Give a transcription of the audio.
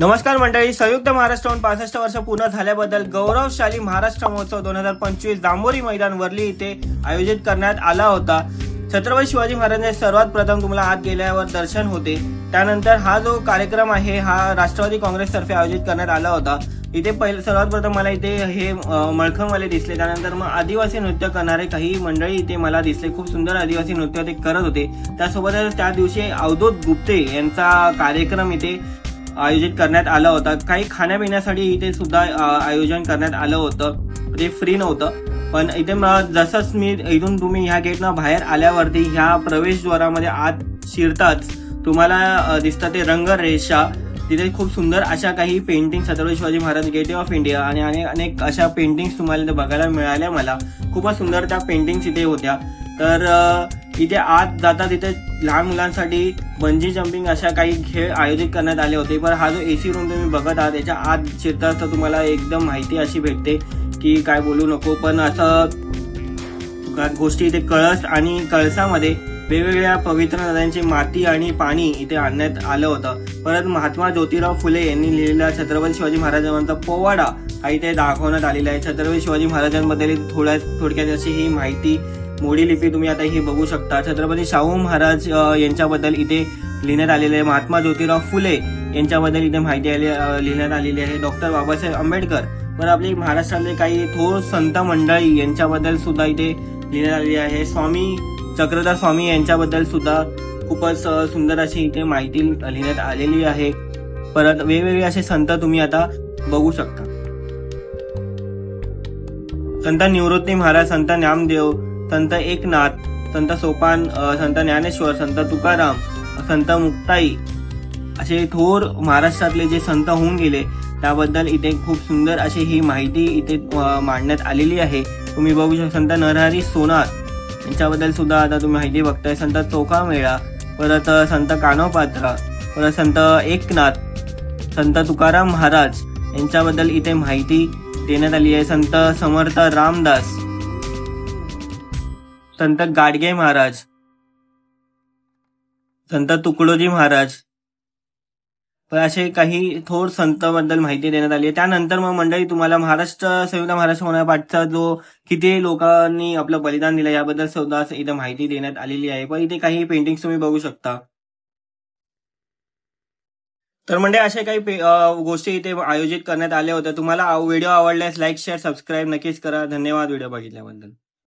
नमस्कार मंडळी, संयुक्त महाराष्ट्राहून 65 वर्ष पूर्ण झाल्याबद्दल गौरवशाली महाराष्ट्र महोत्सव 2025 जांभोरी मैदान वरली इथे आयोजित करण्यात आला होता। छत्रपती शिवाजी महाराजांचे सर्वात प्रथम तुम्हाला आत गेल्यावर दर्शन होते। त्यानंतर हा जो कार्यक्रम आहे हा राष्ट्रवादी काँग्रेस तर्फे आयोजित करण्यात आला होता। इथे सर्वात प्रथम मला इथे हे मळखमवाले दिसले, त्यानंतर मग आदिवासी नृत्य करणारे काही मंडळी इथे मला दिसले। खूप सुंदर आदिवासी नृत्य ते करत होते। त्यासोबतच त्या दिवशी अवधूत गुप्ते यांचा कार्यक्रम इथे आयोजित करण्यात आला होता। काही खाण्यापिण्यासाठी इथे सुद्धा आयोजन करण्यात आलं होतं, ते फ्री नव्हतं। पण इथे जसंच मी इथून तुम्ही ह्या गेटनं बाहेर आल्यावरती ह्या प्रवेशद्वारामध्ये आत शिरताच तुम्हाला दिसतात ते रंगरेषा। तिथे खूप सुंदर अशा काही painting Chhatrapati Shivaji Maharaj gate of India आणि अनेक अशा पेंटिंग्स तुम्हाला इथे बघायला मिळाल्या। मला खूपच सुंदर त्या पेंटिंग्स इथे होत्या। तर इथे आत जाता तिथे लहान मुलांसाठी बंजी जम्पिंग अशा काही खेळ आयोजित करण्यात आले होते। पण हा जो एसी रूम तुम्ही बघत आहात त्याच्या आत शिरता तर तुम्हाला एकदम माहिती अशी भेटते की काय बोलू नको। पण असं गोष्टी इथे कळस आणि कळसामध्ये वेगवेगळ्या पवित्र नद्यांची माती आणि पाणी इथे आणण्यात आलं होतं। परत महात्मा ज्योतिराव फुले यांनी लिहिलेला छत्रपती शिवाजी महाराजांचा पोवाडा हा इथे दाखवण्यात आलेला आहे। छत्रपती शिवाजी महाराजांबद्दल थोडक्यात अशी ही माहिती मोडी लिपी तुम्ही आता ही बघू शकता। छत्रपती शाहू महाराज यांच्याबद्दल इथे लिहिण्यात आलेले आहे। महात्मा ज्योतिराव फुले यांच्याबद्दल इथे माहिती लिहिण्यात आलेली आहे। डॉक्टर बाबासाहेब आंबेडकर व आपले महाराष्ट्रातले काही थोर संत मंडळी यांच्याबद्दल सुद्धा इथे लिहिण्यात आलेली आहे। स्वामी चक्रधर स्वामी यांच्याबद्दल सुद्धा खूपच सुंदर अशी इथे माहिती लिहिण्यात आलेली आहे। परत वेगवेगळे असे संत तुम्ही आता बघू शकता। संत निवृत्ती महाराज, संत नामदेव, संत एकनाथ, संत सोपान, संत ज्ञानेश्वर, संत तुकाराम, संत मुक्ताई असे थोर महाराष्ट्रातले जे संत होऊन गेले त्याबद्दल इथे खूप सुंदर अशी ही माहिती इथे मांडण्यात आलेली आहे। तुम्ही बघू शकता संत नरहरी सोनार यांच्याबद्दल सुद्धा आता तुम्ही माहिती बघताय। संत चोखामेळा, परत संत कानोपात्रा, परत संत एकनाथ, संत तुकाराम महाराज यांच्याबद्दल इथे माहिती देण्यात आली आहे। संत समर्थ रामदास, संत गाडगे महाराज, संत तुकडोजी महाराज असे काही थोर संतांबद्दल माहिती देण्यात आली आहे। त्यानंतर मग मंडळी तुम्हाला संयुक्त महाराष्ट्र होण्यापाठचा जो किती लोकांनी आपलं बलिदान दिलं याबद्दल सुद्धा इथे माहिती देण्यात आलेली आहे। पण इथे काही पेंटिंग्स तुम्ही बघू शकता। तर म्हणजे अशा काही गोष्टी इथे आयोजित करण्यात आल्या होत्या। तुम्हाला व्हिडिओ आवडल्यास लाईक, शेअर, सबस्क्राईब नक्कीच करा। धन्यवाद व्हिडिओ बघितल्याबद्दल।